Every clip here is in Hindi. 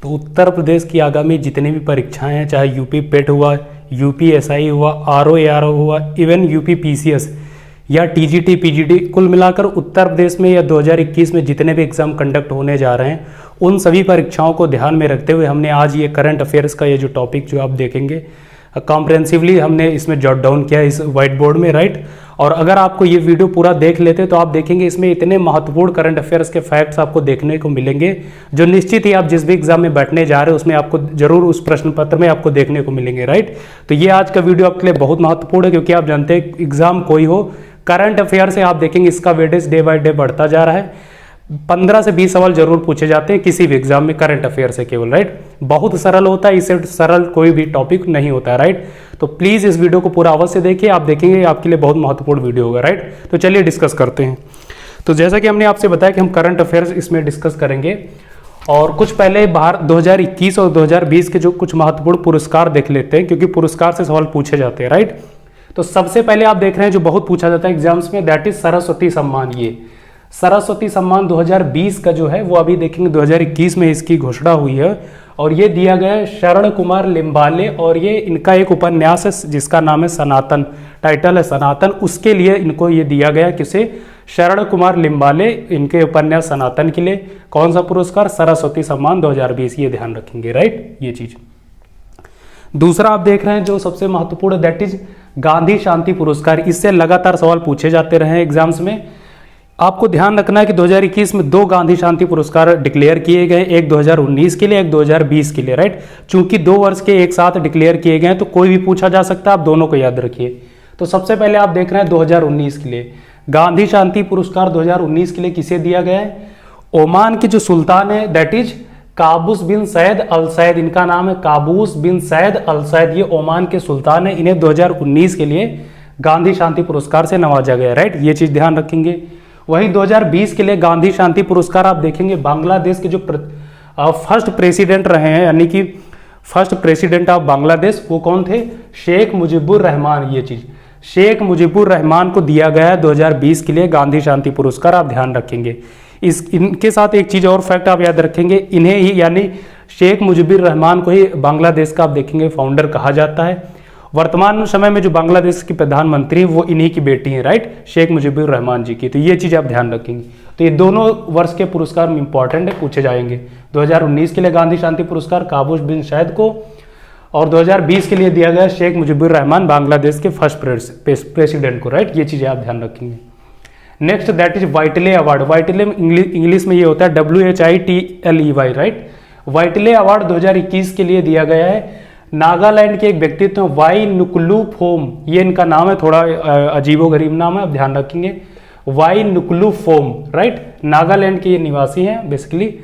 तो उत्तर प्रदेश की आगामी जितनी भी परीक्षाएं हैं, चाहे यूपी पेट हुआ, यूपी एसआई हुआ, आरओ एआरओ हुआ, इवन यूपी पीसीएस या टीजीटी पीजीटी, कुल मिलाकर उत्तर प्रदेश में या 2021 में जितने भी एग्ज़ाम कंडक्ट होने जा रहे हैं उन सभी परीक्षाओं को ध्यान में रखते हुए हमने आज ये करंट अफेयर्स का ये जो टॉपिक जो आप देखेंगे कॉम्प्रहेंसिवली हमने इसमें जॉट डाउन किया इस व्हाइट बोर्ड में, राइट। और अगर आपको ये वीडियो पूरा देख लेते तो आप देखेंगे इसमें इतने महत्वपूर्ण करंट अफेयर्स के फैक्ट्स आपको देखने को मिलेंगे जो निश्चित ही आप जिस भी एग्जाम में बैठने जा रहे हो उसमें आपको जरूर उस प्रश्न पत्र में आपको देखने को मिलेंगे, राइट। तो ये आज का वीडियो आपके लिए बहुत महत्वपूर्ण है क्योंकि आप जानते हैं एग्जाम कोई हो, करंट अफेयर से आप देखेंगे इसका वेटेज डे बाय डे बढ़ता जा रहा है। 15 से 20 सवाल जरूर पूछे जाते हैं किसी भी एग्जाम में करंट अफेयर से केवल, राइट। बहुत सरल होता है, इससे सरल कोई भी टॉपिक नहीं होता है, राइट। तो प्लीज इस वीडियो को पूरा अवश्य देखिए, आप देखेंगे आपके लिए बहुत महत्वपूर्ण वीडियो होगा, राइट। तो चलिए डिस्कस करते हैं। तो जैसा कि हमने आपसे बताया कि हम करंट अफेयर्स इसमें डिस्कस करेंगे और कुछ पहले बाहर 2021 और 2020 के जो कुछ महत्वपूर्ण पुरस्कार देख लेते हैं क्योंकि पुरस्कार से सवाल पूछे जाते हैं, राइट। तो सबसे पहले आप देख रहे हैं जो बहुत पूछा जाता है एग्जाम्स में, दैट इज सरस्वती सम्मान। ये सरस्वती सम्मान 2020 का जो है वो अभी देखेंगे 2021 में इसकी घोषणा हुई है और ये दिया गया है शरण कुमार लिम्बाले और ये इनका एक उपन्यास है जिसका नाम है सनातन, टाइटल है सनातन, उसके लिए इनको ये दिया गया किसे, शरण कुमार लिम्बाले, इनके उपन्यास सनातन के लिए। कौन सा पुरस्कार, सरस्वती सम्मान 2020, ये ध्यान रखेंगे, राइट, ये चीज। दूसरा आप देख रहे हैं जो सबसे महत्वपूर्ण दैट इज गांधी शांति पुरस्कार, इससे लगातार सवाल पूछे जाते रहे हैं एग्जाम्स में। आपको ध्यान रखना है कि 2021 में 2 गांधी शांति पुरस्कार डिक्लेयर किए गए, एक 2019 के लिए, एक 2020 के लिए, राइट। चूंकि 2 वर्ष के एक साथ डिक्लेयर किए गए तो कोई भी पूछा जा सकता है, आप दोनों को याद रखिए। तो सबसे पहले आप देख रहे हैं 2019 के लिए गांधी शांति पुरस्कार 2019 के लिए किसे दिया गया है, ओमान के जो सुल्तान है that is Qaboos bin Said al Said, इनका नाम है Qaboos bin Said al Said, ये ओमान के सुल्तान है, इन्हें 2019 के लिए गांधी शांति पुरस्कार से नवाजा गया, राइट, ये चीज ध्यान रखेंगे। वहीं 2020 के लिए गांधी शांति पुरस्कार आप देखेंगे बांग्लादेश के जो फर्स्ट प्रेसिडेंट रहे हैं, यानी कि फर्स्ट प्रेसिडेंट ऑफ बांग्लादेश, वो कौन थे, शेख मुजीबुर रहमान, ये चीज शेख मुजीबुर रहमान को दिया गया है 2020 के लिए गांधी शांति पुरस्कार, आप ध्यान रखेंगे। इनके साथ एक चीज और फैक्ट आप याद रखेंगे, इन्हें ही यानी शेख मुजीबुर रहमान को ही बांग्लादेश का आप देखेंगे फाउंडर कहा जाता है। वर्तमान समय में जो बांग्लादेश की प्रधानमंत्री वो इन्हीं की बेटी हैं, राइट, शेख मुजीबुर रहमान जी की। तो ये चीज आप ध्यान रखेंगे। तो ये दोनों वर्ष के पुरस्कार इंपॉर्टेंट है, पूछे जाएंगे। 2019 के लिए गांधी शांति पुरस्कार काबूस बिन सैद को और 2020 के लिए दिया गया शेख मुजीबुर रहमान बांग्लादेश के फर्स्ट प्रेसिडेंट को, राइट, ये चीजें आप ध्यान रखेंगे। Next that is वाइटले award, वाइटले English में ये होता है WHITLEY, राइट। वाइटले अवार्ड 2021 के लिए दिया गया है नागालैंड के एक व्यक्तित्व वाई नुक्लुफोम, ये इनका नाम है, थोड़ा अजीबोगरीब नाम है, आप ध्यान रखेंगे, वाई नुक्लुफोम, राइट। नागालैंड के ये निवासी हैं, बेसिकली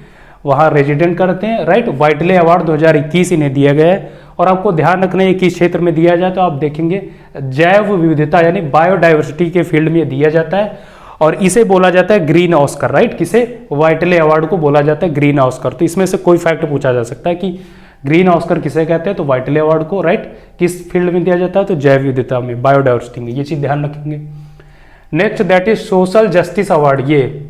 वहाँ रेजिडेंट करते हैं, राइट। वाइटले अवार्ड 2021 इन्हें दिया गया है और आपको ध्यान रखना है किस क्षेत्र में दिया जाए तो आप देखेंगे जैव विविधता यानी बायोडाइवर्सिटी के फील्ड में दिया जाता है और इसे बोला जाता है ग्रीन ऑस्कर, राइट। किसे, वाइटले अवार्ड को बोला जाता है ग्रीन ऑस्कर। तो इसमें से कोई फैक्ट पूछा जा सकता है कि ग्रीन ऑस्कर किसे कहते हैं, तो वाइटले अवार्ड को, राइट, किस फील्ड में दिया जाता है, तो जैव विविधता में, बायोडाइवर्सिटी में, ये चीज ध्यान रखेंगे। Next that is social justice award, ये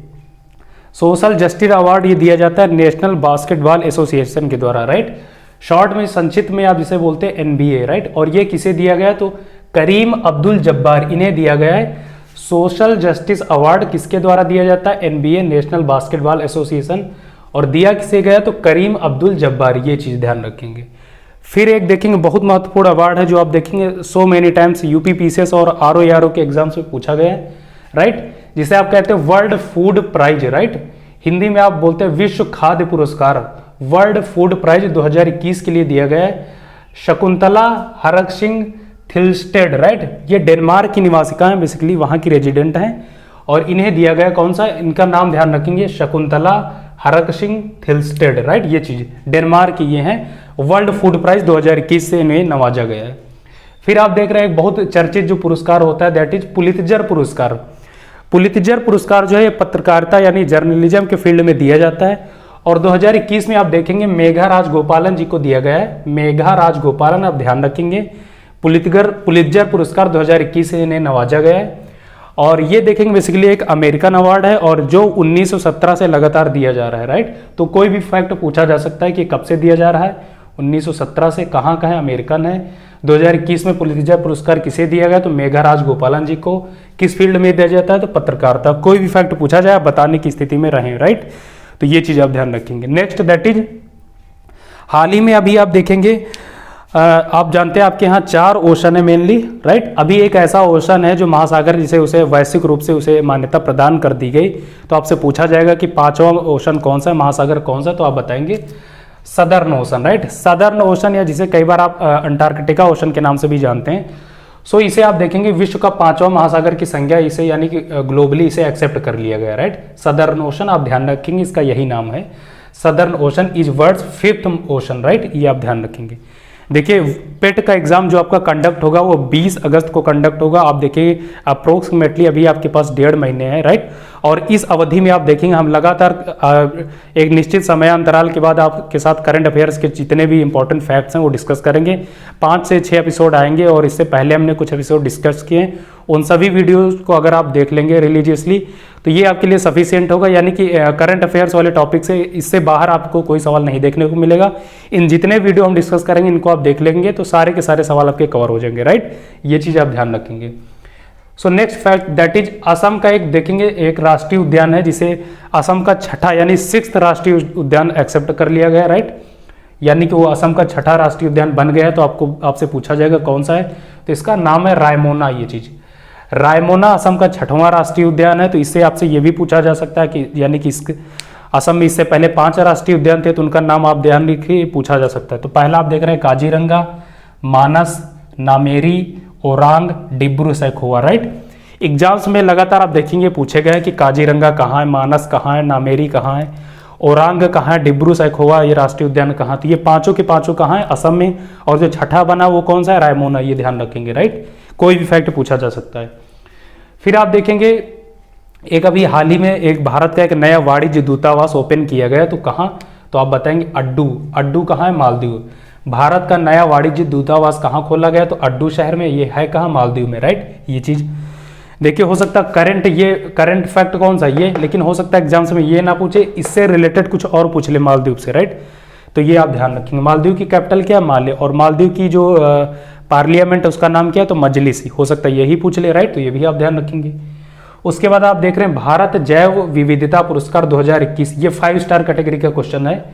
सोशल जस्टिस अवार्ड ये दिया जाता है नेशनल बास्केटबॉल एसोसिएशन के द्वारा, राइट। शॉर्ट में, संक्षिप्त में आप जिसे बोलते हैं NBA, राइट। और ये किसे दिया गया, तो करीम अब्दुल जब्बार, इन्हें दिया गया है सोशल जस्टिस अवार्ड, किसके द्वारा दिया जाता है, NBA नेशनल बास्केटबॉल एसोसिएशन, और दिया किसे गया तो करीम अब्दुल जब्बार, ये चीज ध्यान रखेंगे। फिर एक देखेंगे बहुत महत्वपूर्ण अवार्ड है जो आप देखेंगे so many times UP PCS और आरओ एआरओ के एग्जाम्स में पूछा गया है, राइट, जिसे आप कहते हैं world food prize, right. Hindi में आप बोलते हैं विश्व खाद्य पुरस्कार, वर्ल्ड फूड प्राइज 2021 के लिए दिया गया है शकुंतला हरक सिंह थिल्स्टेड, राइट। ये डेनमार्क की निवासिका है, बेसिकली वहां की रेजिडेंट हैं और इन्हें दिया गया कौन सा, इनका नाम ध्यान रखेंगे शकुंतला हरक सिंह थिल्स्टेड, राइट, ये चीज डेनमार्क की ये हैं। वर्ल्ड फूड प्राइज 2021 से इन्हें नवाजा गया है। फिर आप देख रहे हैं एक बहुत चर्चित जो पुरस्कार होता है दैट इज पुलित्जर पुरस्कार। पुलित्जर पुरस्कार जो है पत्रकारिता यानी जर्नलिज्म के फील्ड में दिया जाता है और 2021 में आप देखेंगे मेघा राजगोपालन जी को दिया गया है, मेघा राजगोपालन, आप ध्यान रखेंगे। पुलित्जर पुरस्कार 2021 से इन्हें नवाजा गया है और ये देखेंगे बेसिकली एक अमेरिकन अवार्ड है और जो 1917 से लगातार दिया जा रहा है, राइट। तो कोई भी फैक्ट पूछा जा सकता है कि कब से दिया जा रहा है, 1917 से, कहाँ का है, अमेरिकन है। 2021 में पुलित्जर पुरस्कार किसे दिया गया, तो मेघराज गोपालन जी को। किस फील्ड में दिया जाता है, तो पत्रकारिता। कोई भी फैक्ट पूछा जाए आप बताने की स्थिति में रहें, राइट। तो ये चीज आप ध्यान रखेंगे। नेक्स्ट दैट इज, हाल ही में अभी आप देखेंगे, आप जानते हैं आपके यहाँ 4 ओशन है मेनली, राइट। अभी एक ऐसा ओशन है जो महासागर, जिसे उसे वैश्विक रूप से उसे मान्यता प्रदान कर दी गई। तो आपसे पूछा जाएगा कि 5वां ओशन कौन सा है, महासागर कौन सा, तो आप बताएंगे southern ocean, right. Southern ocean, या जिसे कई बार आप अंटार्कटिका ओशन के नाम से भी जानते हैं। सो इसे आप देखेंगे विश्व का 5वां महासागर की संज्ञा इसे, यानी कि ग्लोबली इसे एक्सेप्ट कर लिया गया, राइट। सदर्न ओशन आप ध्यान रखेंगे, इसका यही नाम है। Southern ocean is world's 5th ocean, right. ये आप ध्यान रखेंगे। देखिए पेट का एग्जाम जो आपका कंडक्ट होगा वो 20 अगस्त को कंडक्ट होगा। आप देखिए अप्रोक्सीमेटली अभी आपके पास 1.5 महीने हैं, राइट। और इस अवधि में आप देखेंगे हम लगातार एक निश्चित समय अंतराल के बाद आपके साथ करंट अफेयर्स के जितने भी इंपॉर्टेंट फैक्ट्स हैं वो डिस्कस करेंगे। 5 से 6 एपिसोड आएंगे और इससे पहले हमने कुछ एपिसोड डिस्कस किए हैं। उन सभी वीडियोस को अगर आप देख लेंगे रिलीजियसली तो ये आपके लिए सफिशिएंट होगा, यानी कि करंट अफेयर्स वाले टॉपिक से इससे बाहर आपको कोई सवाल नहीं देखने को मिलेगा। इन जितने वीडियो हम डिस्कस करेंगे इनको आप देख लेंगे तो सारे के सारे सवाल आपके कवर हो जाएंगे, राइट। ये चीज आप ध्यान रखेंगे। So next fact that is, Assam का एक देखेंगे एक राष्ट्रीय उद्यान है जिसे असम का 6ठा यानी 6th राष्ट्रीय उद्यान एक्सेप्ट कर लिया गया, राइट। यानी कि वो असम का 6ठा राष्ट्रीय उद्यान बन गया है। तो आपसे पूछा जाएगा कौन सा है, तो इसका नाम है रायमोना। ये चीज रायमोना असम का 6वां राष्ट्रीय उद्यान है। तो इससे आपसे ये भी पूछा जा सकता है कि यानी कि असम में इससे पहले 5 राष्ट्रीय उद्यान थे तो उनका नाम आप ध्यान रखिए, पूछा जा सकता है। तो पहला आप देख रहे हैं काजीरंगा, मानस, नामेरी, ओरांग, डिब्रू सैखोवा, राइट। एग्जाम्स में लगातार आप देखेंगे पूछे गए कि काजीरंगा कहाँ है, मानस कहाँ है, नामेरी कहाँ है, ओरांग कहाँ है, डिब्रू सैखोवा ये राष्ट्रीय उद्यान कहाँ। तो ये पांचों के पांचों कहाँ है, असम में। और जो 6ठा बना वो कौन सा है, रायमोना। ये ध्यान रखेंगे, राइट। कोई भी फैक्ट पूछा जा सकता है। फिर आप देखेंगे एक अभी हाल ही में एक भारत का एक नया वाणिज्य दूतावास ओपन किया गया। तो कहाँ, तो आप बताएंगे अड्डू। अड्डू कहाँ है, मालदीव। भारत का नया वाणिज्य दूतावास कहाँ खोला गया, तो अड्डू शहर में। ये है कहाँ, मालदीव में, राइट। ये चीज देखिए हो सकता है करंट फैक्ट कौन सा ये, लेकिन हो सकता है एग्जाम्स में ये ना पूछे, इससे रिलेटेड कुछ और पूछ ले मालदीव से, राइट। तो ये आप ध्यान रखेंगे। मालदीव की कैपिटल क्या है, माले। और मालदीव की जो पार्लियामेंट है उसका नाम क्या है, तो मजलिस। हो सकता है यही पूछ ले, राइट। तो ये भी आप ध्यान रखेंगे। उसके बाद आप देख रहे हैं भारत जैव विविधता पुरस्कार 2021। ये 5 स्टार कैटेगरी का क्वेश्चन है।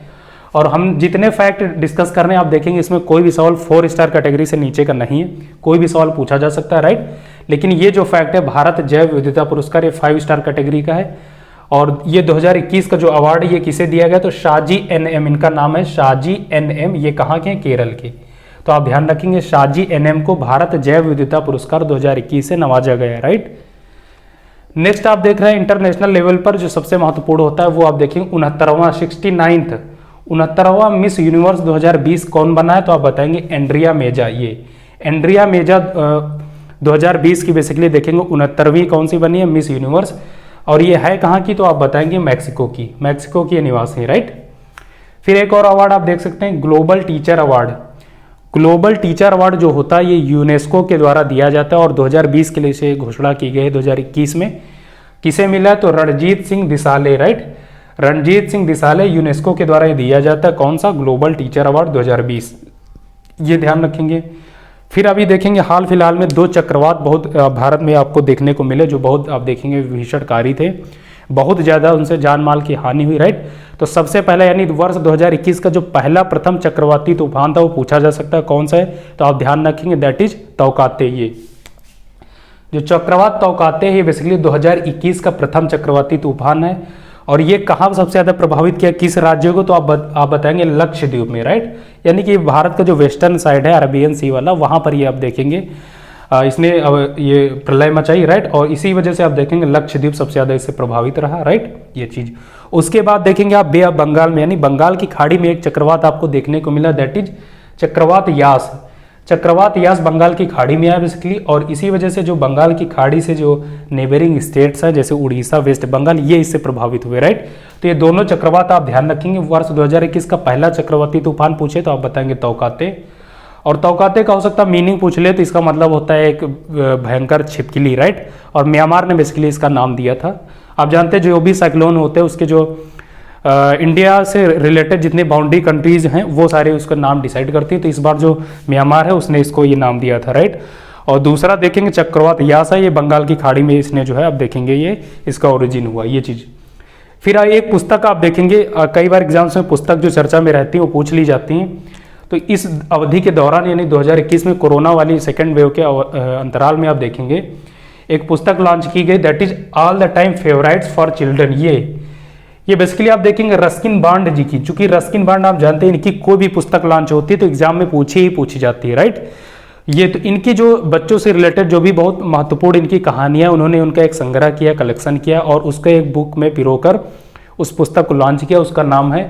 और हम जितने फैक्ट डिस्कस कर रहे हैं आप देखेंगे इसमें कोई भी सवाल 4 स्टार कैटेगरी से नीचे का नहीं है। कोई भी सवाल पूछा जा सकता है, राइट। लेकिन ये जो फैक्ट है भारत जैव विविधता पुरस्कार, ये 5 स्टार कैटेगरी का है। और ये 2021 का जो अवार्ड ये किसे दिया गया, तो शाजी NM इनका नाम है, शाजी NM। ये कहाँ के हैं, केरल के। तो आप ध्यान रखेंगे शाजी NM को भारत जैव विविधता पुरस्कार 2021 से नवाजा गया है, राइट। नेक्स्ट आप देख रहे हैं इंटरनेशनल लेवल पर जो सबसे महत्वपूर्ण होता है वो आप देखेंगे 69वां मिस यूनिवर्स 2020 कौन बना है, तो आप बताएंगे एंड्रिया मेजा। ये एंड्रिया मेजा 2020 की बेसिकली देखेंगे 69वीं कौन सी बनी है, मिस यूनिवर्स। और ये है कहाँ की, तो आप बताएंगे मैक्सिको की। मैक्सिको की निवासी, राइट। फिर एक और अवार्ड आप देख सकते हैं global teacher award. Global teacher award जो होता है ये यूनेस्को के द्वारा दिया जाता है और 2020 के लिए इसे घोषणा की गई है। 2021 में किसे मिला है, तो रणजीत सिंह दिसाले, राइट। रणजीत सिंह दिसाले यूनेस्को के द्वारा ये दिया जाता है। कौन सा, ग्लोबल टीचर अवार्ड 2020। ये ध्यान रखेंगे। फिर अभी देखेंगे हाल फिलहाल में 2 चक्रवात बहुत भारत में आपको देखने को मिले जो बहुत आप देखेंगे भीषणकारी थे। बहुत ज़्यादा उनसे जान माल की हानि हुई, राइट। तो सबसे पहला यानी वर्ष 2021 का जो पहला प्रथम चक्रवाती तूफान था वो पूछा जा सकता है कौन सा है, तो आप ध्यान रखेंगे दैट इज तौकाते। ये जो चक्रवात तौकाते है ये बेसिकली 2021 का प्रथम चक्रवाती तूफान है। और ये कहाँ सबसे ज़्यादा प्रभावित किया, किस राज्य को, तो आप बताएंगे लक्षद्वीप में, राइट। यानी कि भारत का जो वेस्टर्न साइड है अरेबियन सी वाला, वहाँ पर ये आप देखेंगे इसने अब ये प्रलय मचाई, राइट। और इसी वजह से आप देखेंगे लक्षद्वीप सबसे ज़्यादा इससे प्रभावित रहा, राइट। ये चीज़ उसके बाद देखेंगे आप बे ऑफ बंगाल में, यानी बंगाल की खाड़ी में एक चक्रवात आपको देखने को मिला, दैट इज चक्रवात यास। चक्रवात यास बंगाल की खाड़ी में आया बेसिकली। और इसी वजह से जो बंगाल की खाड़ी से जो नेबरिंग स्टेट्स हैं जैसे उड़ीसा, वेस्ट बंगाल, ये इससे प्रभावित हुए, राइट। तो ये दोनों चक्रवात आप ध्यान रखेंगे। वर्ष 2021 का पहला चक्रवाती तूफान पूछे तो आप बताएंगे तौकाते। और तौकाते का हो सकता है मीनिंग पूछ ले तो इसका मतलब होता है एक भयंकर छिपकली, राइट। और म्यांमार ने बेसिकली इसका नाम दिया था। आप जानते हैं जो भी साइक्लोन होते हैं उसके जो इंडिया से रिलेटेड जितने बाउंड्री कंट्रीज हैं वो सारे उसका नाम डिसाइड करती है। तो इस बार जो म्यांमार है उसने इसको ये नाम दिया था, राइट। और दूसरा देखेंगे चक्रवात यासा, ये बंगाल की खाड़ी में इसने जो है आप देखेंगे ये इसका ओरिजिन हुआ ये चीज़। फिर एक पुस्तक आप देखेंगे, कई बार एग्जाम्स में पुस्तक जो चर्चा में रहती है वो पूछ ली जाती हैं। तो इस अवधि के दौरान यानी 2021 में कोरोना वाली सेकेंड वेव के अंतराल में आप देखेंगे एक पुस्तक लॉन्च की गई, that is all the time favourites for children. ये बेसिकली आप देखेंगे रस्किन बॉन्ड जी की, चूंकि रस्किन बॉन्ड आप जानते हैं इनकी कोई भी पुस्तक लॉन्च होती है तो एग्जाम में पूछी जाती है, राइट। ये तो इनकी जो बच्चों से रिलेटेड जो भी बहुत महत्वपूर्ण इनकी कहानियां, उन्होंने उनका एक संग्रह किया, कलेक्शन किया और उसको एक बुक में पिरोकर उस पुस्तक को लॉन्च किया। उसका नाम है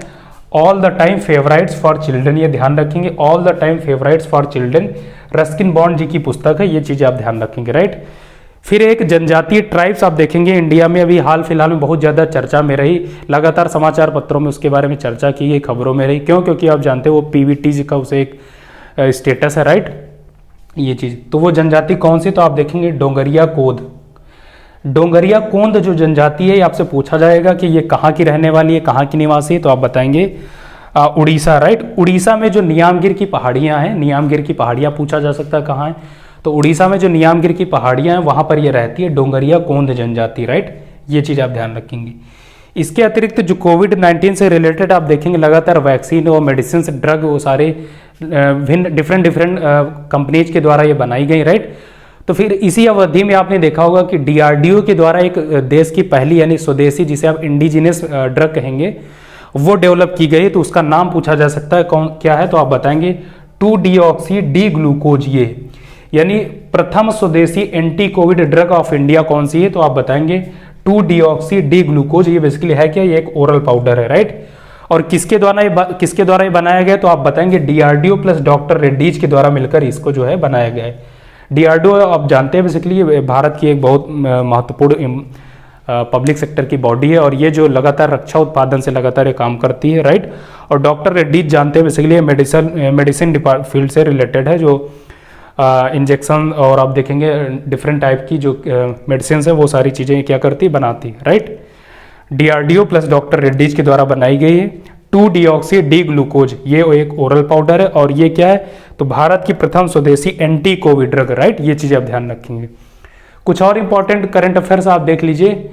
all the time favourites for children. ये ध्यान रखेंगे, all the time favourites for children Ruskin Bond ji की पुस्तक है, ये चीज़ आप ध्यान रखेंगे, राइट। फिर एक जनजातीय ट्राइब्स आप देखेंगे इंडिया में अभी हाल फिलहाल में बहुत ज़्यादा चर्चा में रही, लगातार समाचार पत्रों में उसके बारे में चर्चा की गई, खबरों में रही। क्यों? क्योंकि आप जानते हो वो पीवीटी का उसे एक स्टेटस है, राइट, ये चीज़। तो वो जनजाति कौन सी? तो आप देखेंगे डोंगरिया कोंद। डोंगरिया कोंद जो जनजाति है, आपसे पूछा जाएगा कि ये कहाँ की रहने वाली है, कहाँ की निवासी है, तो आप बताएंगे उड़ीसा, राइट। उड़ीसा में जो नियामगिर की पहाड़ियाँ हैं, नियामगिर की पहाड़ियाँ पूछा जा सकता है कहाँ है, तो उड़ीसा में जो नियामगिर की पहाड़ियाँ हैं वहाँ पर ये रहती है डोंगरिया कोंद जनजाति, राइट। ये चीज़ आप ध्यान रखेंगे। इसके अतिरिक्त जो कोविड-19 से रिलेटेड आप देखेंगे लगातार वैक्सीन और मेडिसिन ड्रग वो सारे भिन्न डिफरेंट कंपनीज के द्वारा ये बनाई गई, राइट। तो फिर इसी अवधि में आपने देखा होगा कि डीआरडीओ के द्वारा एक देश की पहली यानी स्वदेशी, जिसे आप इंडिजिनस ड्रग कहेंगे, वो डेवलप की गई। तो उसका नाम पूछा जा सकता है कौन क्या है, तो आप बताएंगे 2-डीऑक्सी डी ग्लूकोज। ये यानी प्रथम स्वदेशी anti Covid drug of India कौन सी है, तो आप बताएंगे 2-डीऑक्सी डी ग्लूकोज। ये बेसिकली है क्या? ये एक ओरल पाउडर है, राइट। और किसके द्वारा ये बनाया गया, तो आप बताएंगे डीआरडीओ प्लस डॉक्टर रेड्डीज के द्वारा मिलकर इसको जो है बनाया गया है। डीआरडीओ आप जानते हैं बेसिकली ये भारत की एक बहुत महत्वपूर्ण पब्लिक सेक्टर की बॉडी है और ये जो लगातार रक्षा उत्पादन से लगातार ये काम करती है, राइट। और डॉक्टर रेड्डीज जानते हैं बेसिकली मेडिसिन फील्ड से रिलेटेड है, जो इंजेक्शन और आप देखेंगे डिफरेंट टाइप की जो मेडिसिन है वो सारी चीज़ें क्या करती बनाती है, right. DRDO plus doctor Reddy's के द्वारा बनाई गई है 2-डीऑक्सी डी ग्लूकोज। ये एक ओरल पाउडर है और ये क्या है, तो भारत की प्रथम स्वदेशी एंटी कोविड ड्रग, राइट। ये चीज़ें आप ध्यान रखेंगे। कुछ और इंपॉर्टेंट करंट अफेयर्स आप देख लीजिए।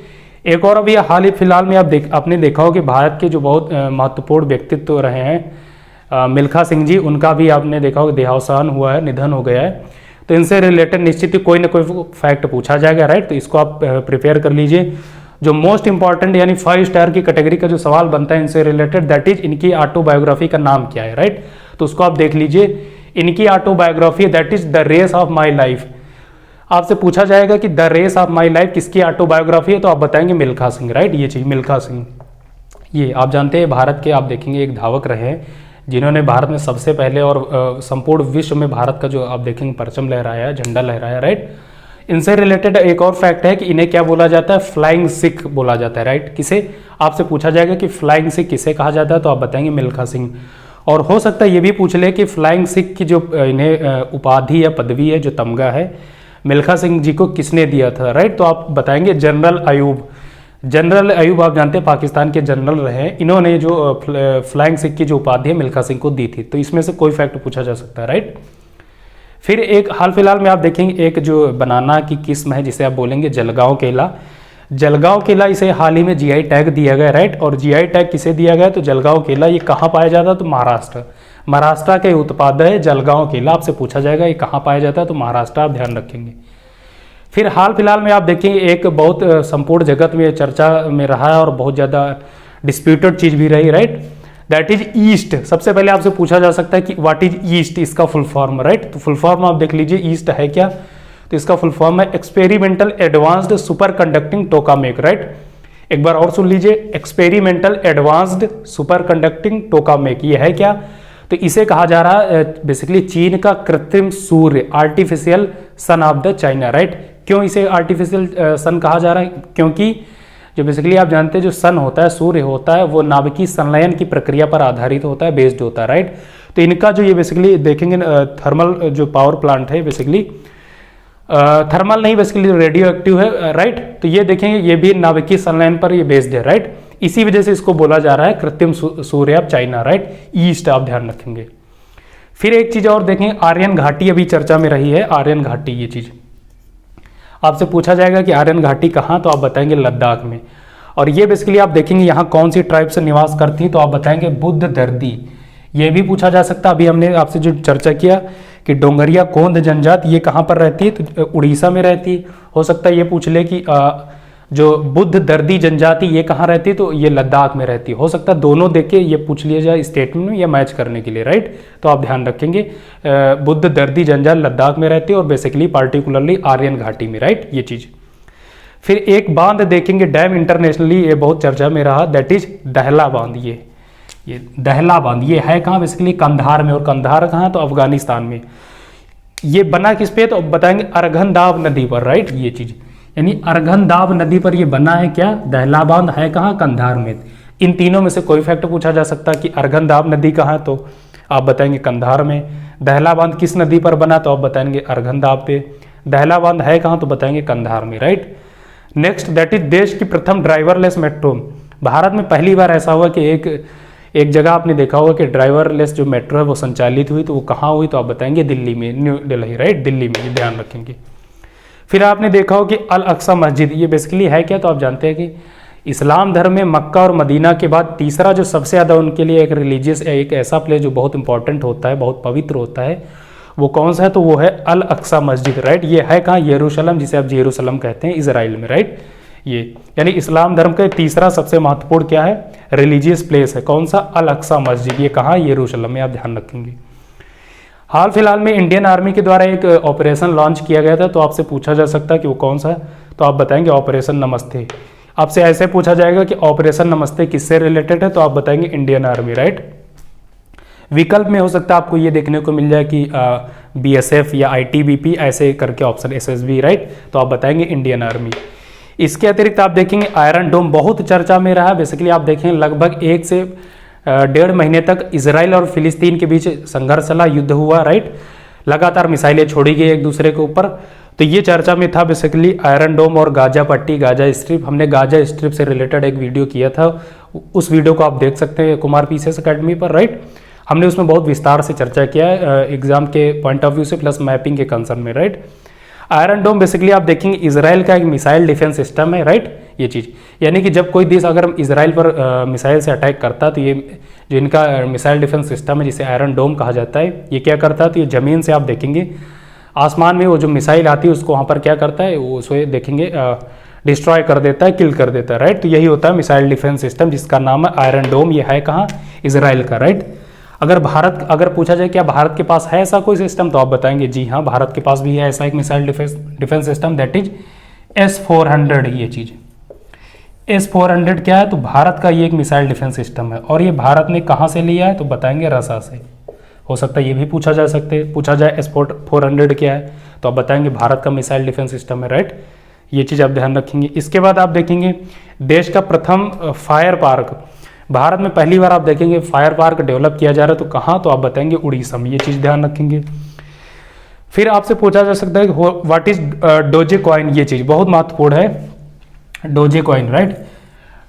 एक और अभी हाल ही फिलहाल में आपने देखा हो कि भारत के जो बहुत महत्वपूर्ण व्यक्तित्व रहे हैं मिल्खा सिंह जी, उनका भी आपने देखा होगा देहावसान हुआ है, निधन हो गया है। तो इनसे रिलेटेड निश्चित ही कोई ना कोई फैक्ट पूछा जाएगा, राइट। तो इसको आप प्रिपेयर कर लीजिए। जो मोस्ट इंपॉर्टेंट यानी 5 स्टार की कैटेगरी का जो सवाल बनता है इनसे रिलेटेड, दैट इज इनकी ऑटोबायोग्राफी का नाम क्या है, राइट। तो उसको आप देख लीजिए। इनकी autobiography that is the race of my life. आपसे पूछा जाएगा कि the race of my life किसकी ऑटोबायोग्राफी है, तो आप बताएंगे मिल्खा सिंह, राइट। ये चीज मिल्खा सिंह, ये आप जानते हैं भारत के आप देखेंगे एक धावक रहे हैं जिन्होंने भारत में सबसे पहले और संपूर्ण विश्व में भारत का जो आप देखेंगे परचम लहराया, झंडा लहराया, राइट। इनसे रिलेटेड एक और फैक्ट है कि इन्हें क्या बोला जाता है, फ्लाइंग सिख बोला जाता है, राइट। किसे आपसे पूछा जाएगा कि फ्लाइंग सिख किसे कहा जाता है, तो आप बताएंगे मिल्खा सिंह। और हो सकता है ये भी पूछ ले कि फ्लाइंग सिख की जो इन्हें उपाधि या पदवी है, जो तमगा है, मिल्खा सिंह जी को किसने दिया था, राइट। तो आप बताएंगे जनरल अयूब। जनरल अयूब आप जानते हैं पाकिस्तान के जनरल रहे, इन्होंने जो फ्लाइंग सिख की जो उपाधि है मिल्खा सिंह को दी थी। तो इसमें से कोई फैक्ट पूछा जा सकता है, राइट। फिर एक हाल फिलहाल में आप देखेंगे एक जो बनाना की किस्म है जिसे आप बोलेंगे जलगांव केला। जलगांव केला इसे हाल ही में जीआई टैग दिया गया, राइट। और जीआई टैग किसे दिया गया, तो जलगांव केला। ये कहाँ पाया जाता है, तो महाराष्ट्र का उत्पाद है जलगांव केला। आपसे पूछा जाएगा ये कहाँ पाया जाता है, तो महाराष्ट्र, आप ध्यान रखेंगे। फिर हाल फिलहाल में आप देखेंगे एक बहुत संपूर्ण जगत में चर्चा में रहा है और बहुत ज़्यादा डिस्प्यूटेड चीज़ भी रही, राइट। That is east. सबसे पहले आपसे पूछा जा सकता है कि व्हाट इज ईस्ट, इसका फुल फॉर्म, राइट। तो फुल फॉर्म आप देख लीजिए ईस्ट है क्या, तो इसका फुल फॉर्म है experimental advanced super conducting tokamak, right. एक बार और सुन लीजिए, experimental advanced super conducting tokamak. ये है क्या, तो इसे कहा जा रहा है बेसिकली चीन का कृत्रिम सूर्य, artificial sun of the China, right. क्यों इसे आर्टिफिशियल सन कहा जा रहा है, क्योंकि जो बेसिकली आप जानते हैं जो सन होता है, सूर्य होता है, वो नाभिकीय संलयन की प्रक्रिया पर आधारित होता है, बेस्ड होता है, राइट। तो तो इनका जो ये बेसिकली देखेंगे थर्मल जो पावर प्लांट है बेसिकली थर्मल नहीं बेसिकली रेडियो एक्टिव है, राइट। तो ये देखेंगे ये भी नाभिकीय संलयन पर ये बेस्ड है, राइट। इसी वजह से इसको बोला जा रहा है कृत्रिम सूर्य ऑफ चाइना, राइट। ईस्ट आप ध्यान रखेंगे। फिर एक चीज और देखेंगे, आर्यन घाटी अभी चर्चा में रही है, आर्यन घाटी। ये चीज आपसे पूछा जाएगा कि आर्यन घाटी कहाँ, तो आप बताएंगे लद्दाख में। और ये बेसिकली आप देखेंगे यहाँ कौन सी ट्राइब से निवास करती है, तो आप बताएंगे बुद्ध दर्दी। ये भी पूछा जा सकता है, अभी हमने आपसे जो चर्चा किया कि डोंगरिया कोंद जनजाति ये कहाँ पर रहती है, तो उड़ीसा में रहती है। हो सकता है ये पूछ ले कि जो बुद्ध दर्दी जनजाति ये कहाँ रहती है, तो ये लद्दाख में रहती है। हो सकता है दोनों देख के ये पूछ लिया जाए स्टेटमेंट में, या मैच करने के लिए, राइट। तो आप ध्यान रखेंगे बुद्ध दर्दी जनजाति लद्दाख में रहती है और बेसिकली पार्टिकुलरली आर्यन घाटी में, राइट। ये चीज। फिर एक बांध देखेंगे, डैम इंटरनेशनली ये बहुत चर्चा में रहा, दैट इज दहला बांध। ये दहला बांध ये है कहाँ, बेसिकली कंधार में। और कंधार कहाँ, तो अफगानिस्तान में। ये बना किस पे, तो बताएंगे अरघनदाब नदी पर, राइट। ये चीज यानी अरघनदाब नदी पर ये बना है क्या, दहला बांध है कहाँ, कंधार में। इन तीनों में से कोई फैक्ट पूछा जा सकता है कि अरघनदाब नदी कहाँ, तो आप बताएंगे कंधार में। दहला बांध किस नदी पर बना, तो आप बताएंगे अरघनदाब पे। दहला बांध है कहाँ, तो बताएंगे कंधार में, राइट। नेक्स्ट दैट इज देश की प्रथम ड्राइवरलेस मेट्रो। भारत में पहली बार ऐसा हुआ कि एक जगह आपने देखा होगा कि ड्राइवरलेस जो मेट्रो है वो संचालित हुई, तो वो कहाँ हुई, तो आप बताएंगे दिल्ली में, न्यू दिल्ली, राइट, दिल्ली में। ये ध्यान रखेंगे। फिर आपने देखा हो कि अल अक्सा मस्जिद, ये बेसिकली है क्या, तो आप जानते हैं कि इस्लाम धर्म में मक्का और मदीना के बाद तीसरा जो सबसे ज़्यादा उनके लिए एक रिलीजियस, एक ऐसा प्लेस जो बहुत इंपॉर्टेंट होता है, बहुत पवित्र होता है, वो कौन सा है, तो वो है अल अक्सा मस्जिद, राइट। ये है कहाँ, यरूशलेम, जिसे आप जेरूशलम कहते हैं, इजराइल में, राइट। ये यानी इस्लाम धर्म का तीसरा सबसे महत्वपूर्ण क्या है, रिलीजियस प्लेस है, कौन सा, अल अक्सा मस्जिद। ये कहाँ, यरूशलेम में, आप ध्यान रखेंगे। हाल फिलहाल में इंडियन आर्मी के द्वारा एक ऑपरेशन लॉन्च किया गया था, तो आपसे पूछा जा सकता है कि वो कौन सा है, तो आप बताएंगे ऑपरेशन नमस्ते। आपसे ऐसे पूछा जाएगा कि ऑपरेशन नमस्ते किससे रिलेटेड है, तो आप बताएंगे इंडियन आर्मी, राइट। विकल्प में हो सकता है आपको ये देखने को मिल जाए कि BSF या ITBP ऐसे करके ऑप्शन, SSB, राइट। तो आप बताएंगे इंडियन आर्मी। इसके अतिरिक्त आप देखेंगे आयरन डोम बहुत चर्चा में रहा। बेसिकली आप देखेंगे लगभग 1 से 1.5 महीने तक इजराइल और फिलिस्तीन के बीच संघर्ष चला, युद्ध हुआ, राइट। लगातार मिसाइलें छोड़ी गई एक दूसरे के ऊपर। तो ये चर्चा में था बेसिकली आयरन डोम और गाजा पट्टी, गाजा स्ट्रिप। हमने गाजा स्ट्रिप से रिलेटेड एक वीडियो किया था, उस वीडियो को आप देख सकते हैं कुमार पीसीएस अकेडमी पर, राइट। हमने उसमें बहुत विस्तार से चर्चा किया है एग्जाम के पॉइंट ऑफ व्यू से प्लस मैपिंग के कंसर्न में, राइट। आयरन डोम बेसिकली आप देखेंगे इजराइल का एक मिसाइल डिफेंस सिस्टम है, राइट। ये चीज़ यानी कि जब कोई देश अगर इजराइल पर मिसाइल से अटैक करता है, तो ये जो इनका मिसाइल डिफेंस सिस्टम है जिसे आयरन डोम कहा जाता है, ये क्या करता है, तो ये ज़मीन से आप देखेंगे आसमान में वो जो मिसाइल आती है उसको वहाँ पर क्या करता है, वो उसे देखेंगे डिस्ट्रॉय कर देता है, किल कर देता है, राइट। तो यही होता है मिसाइल डिफेंस सिस्टम जिसका नाम है आयरन डोम। ये है कहाँ, इजराइल का, राइट। अगर पूछा जाए क्या भारत के पास है ऐसा कोई सिस्टम, तो आप बताएंगे जी हाँ, भारत के पास भी है ऐसा एक missile defence system, that is S-400। ये चीज़ S-400 क्या है, तो भारत का ये एक मिसाइल डिफेंस सिस्टम है। और ये भारत ने कहाँ से लिया है, तो बताएंगे रसा से। हो सकता है ये भी पूछा जाए S-400 क्या है, तो आप बताएंगे भारत का मिसाइल डिफेंस सिस्टम है, राइट। ये चीज़ आप ध्यान रखेंगे। इसके बाद आप देखेंगे देश का प्रथम फायर पार्क, भारत में पहली बार आप देखेंगे फायर पार्क डेवलप किया जा रहा है, तो कहाँ, तो आप बताएंगे उड़ीसा में। ये चीज़ ध्यान रखेंगे। फिर आपसे पूछा जा सकता है कि व्हाट इज डोजे कॉइन। ये चीज़ बहुत महत्वपूर्ण है, Doge coin, right.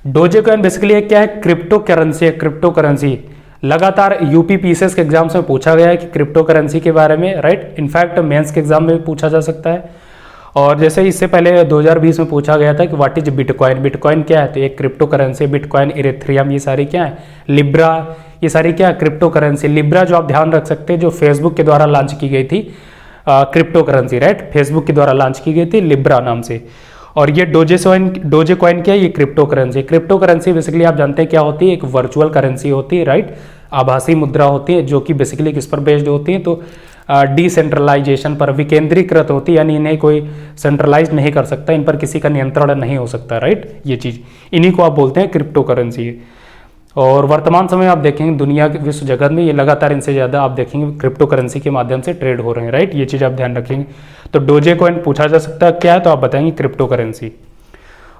Doge coin basically क्या है, क्रिप्टो करेंसी है, क्रिप्टो करेंसी। लगातार यूपी पीसीएस के एग्जाम्स में पूछा गया है कि क्रिप्टो करेंसी के बारे में, राइट। इनफैक्ट मेंस के एग्जाम में पूछा जा सकता है। और जैसे इससे पहले 2020 में पूछा गया था कि व्हाट इज बिटकॉइन। बिटकॉइन क्या है, तो एक क्रिप्टो करेंसी। बिटकॉइन, इरेथ्रियम, ये सारी क्या है, लिब्रा, ये सारी क्या है, क्रिप्टो करेंसी। लिब्रा जो आप ध्यान रख सकते हैं, जो फेसबुक के द्वारा लॉन्च की गई थी क्रिप्टो करेंसी, राइट। फेसबुक के द्वारा लॉन्च की गई थी लिब्रा नाम से। और ये डोजे कॉइन क्या है, ये crypto currency. Crypto currency basically आप जानते हैं क्या होती है, एक वर्चुअल करेंसी होती है, राइट। आभासी मुद्रा होती है जो कि बेसिकली किस पर बेस्ड होती है, तो डिसेंट्रलाइजेशन पर, विकेंद्रीकृत होती है, यानी इन्हें कोई सेंट्रलाइज नहीं कर सकता, इन पर किसी का नियंत्रण नहीं हो सकता, राइट। ये चीज़ इन्हीं को आप बोलते हैं क्रिप्टो करेंसी। और वर्तमान समय आप देखेंगे दुनिया के विश्व जगत में ये लगातार इनसे ज़्यादा आप देखेंगे क्रिप्टो करेंसी के माध्यम से ट्रेड हो रहे हैं, राइट। ये चीज़ आप ध्यान रखेंगे। तो डोजे कॉइन पूछा जा सकता है क्या है, तो आप बताएंगे क्रिप्टो करेंसी।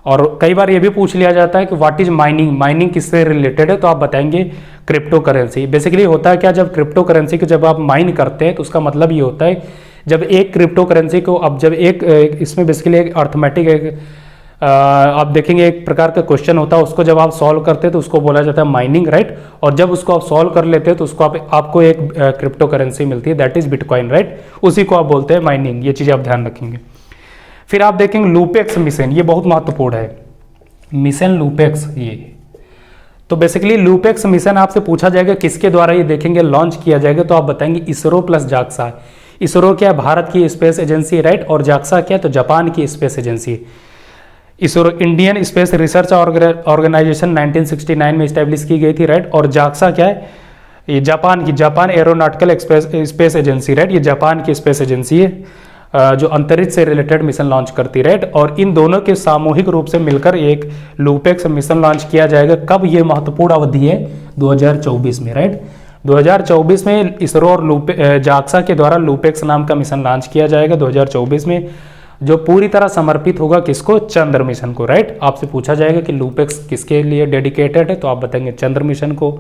और कई बार ये भी पूछ लिया जाता है कि व्हाट इज माइनिंग, माइनिंग किससे रिलेटेड है, तो आप बताएंगे क्रिप्टो करेंसी। बेसिकली होता है क्या, जब क्रिप्टो करेंसी को जब आप माइन करते हैं तो उसका मतलब ये होता है जब एक क्रिप्टो करेंसी को अब जब एक इसमें बेसिकली एक अर्थमेटिक एक आप देखेंगे एक प्रकार का क्वेश्चन होता है, उसको जब आप सॉल्व करते हैं तो उसको बोला जाता है माइनिंग, राइट। और जब उसको आप सॉल्व कर लेते हैं तो उसको आपको एक क्रिप्टो करेंसी मिलती है, दैट इज बिटकॉइन, राइट। उसी को आप बोलते हैं माइनिंग। ये चीज़ आप ध्यान रखेंगे। फिर आप देखेंगे लूपेक्स मिशन, ये बहुत महत्वपूर्ण है, मिशन लूपेक्स। ये तो बेसिकली लूपेक्स मिशन आपसे पूछा जाएगा किसके द्वारा ये देखेंगे लॉन्च किया जाएगा, तो आप बताएंगे इसरो प्लस जाक्सा। इसरो क्या है, भारत की स्पेस एजेंसी, राइट। और जाक्सा क्या है, तो जापान की space agency. ISRO Indian Space Research Organisation 1969 में स्टैब्लिश की गई थी, राइट। और जाक्सा क्या है, ये Japan aeronautical space agency, right. ये जापान की स्पेस एजेंसी है जो अंतरिक्ष से रिलेटेड मिशन लॉन्च करती, राइट। और इन दोनों के सामूहिक रूप से मिलकर एक लूपेक्स मिशन लॉन्च किया जाएगा। कब, ये महत्वपूर्ण अवधि है 2024 में, राइट। 2024 में इसरो और जाक्सा के द्वारा लूपेक्स नाम का मिशन लॉन्च किया जाएगा 2024 में, जो पूरी तरह समर्पित होगा किसको, चंद्र मिशन को, राइट। आपसे पूछा जाएगा कि लूपेक्स किसके लिए डेडिकेटेड है, तो आप बताएंगे चंद्र मिशन को।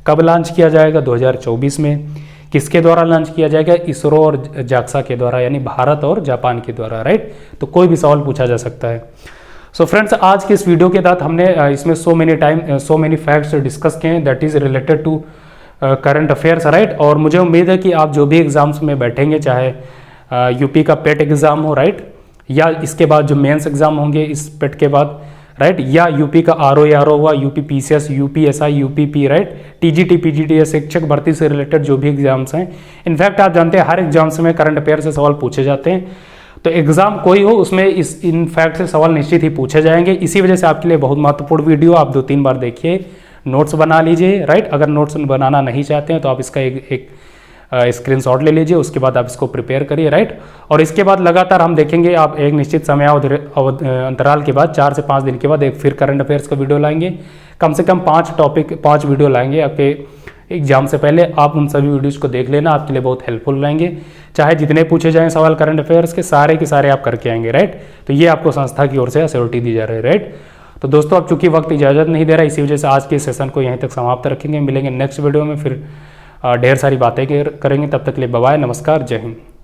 कब लॉन्च किया जाएगा, 2024 में। किसके द्वारा लॉन्च किया जाएगा, इसरो और जाक्सा के द्वारा, यानी भारत और जापान के द्वारा, राइट। तो कोई भी सवाल पूछा जा सकता है। सो फ्रेंड्स, आज के इस वीडियो के तहत हमने इसमें सो मेनी फैक्ट्स डिस्कस किए हैं that is related to current affairs, right. और मुझे उम्मीद है कि आप जो भी एग्जाम्स में बैठेंगे, चाहे यूपी का पेट एग्जाम हो, राइट, या इसके बाद जो मेंस एग्जाम होंगे इस पेट के बाद, राइट, या यूपी का आरओ हुआ, UP PCS, UPSI, UPP, right, TGT PGT या शिक्षक भर्ती से रिलेटेड जो भी एग्जाम्स हैं। इनफैक्ट आप जानते हैं हर एग्जाम्स में करंट अफेयर से सवाल पूछे जाते हैं, तो एग्जाम कोई हो उसमें इन फैक्ट से सवाल निश्चित ही पूछे जाएंगे। इसी वजह से आपके लिए बहुत महत्वपूर्ण वीडियो, आप 2-3 बार देखिए, नोट्स बना लीजिए, राइट। अगर नोट्स बनाना नहीं चाहते हैं तो आप इसका एक स्क्रीनशॉट ले लीजिए, उसके बाद आप इसको प्रिपेयर करिए, राइट। और इसके बाद लगातार हम देखेंगे, आप एक निश्चित समय अंतराल के बाद 4 से 5 दिन के बाद एक फिर करंट अफेयर्स का वीडियो लाएंगे। कम से कम 5 वीडियो लाएंगे आपके एग्जाम से पहले। आप उन सभी वीडियोज़ को देख लेना, आपके लिए बहुत हेल्पफुल रहेंगे। चाहे जितने पूछे जाएं सवाल करंट अफेयर्स के सारे आप करके आएंगे, राइट। तो ये आपको संस्था की ओर से अश्योरिटी दी जा रही है, राइट। तो दोस्तों, अब चूंकि वक्त इजाज़त नहीं दे रहा, इसी वजह से आज के सेशन को यहीं तक समाप्त रखेंगे। मिलेंगे नेक्स्ट वीडियो में, फिर ढेर सारी बातें करेंगे। तब तक के लिए बाय बाय, नमस्कार, जय हिंद।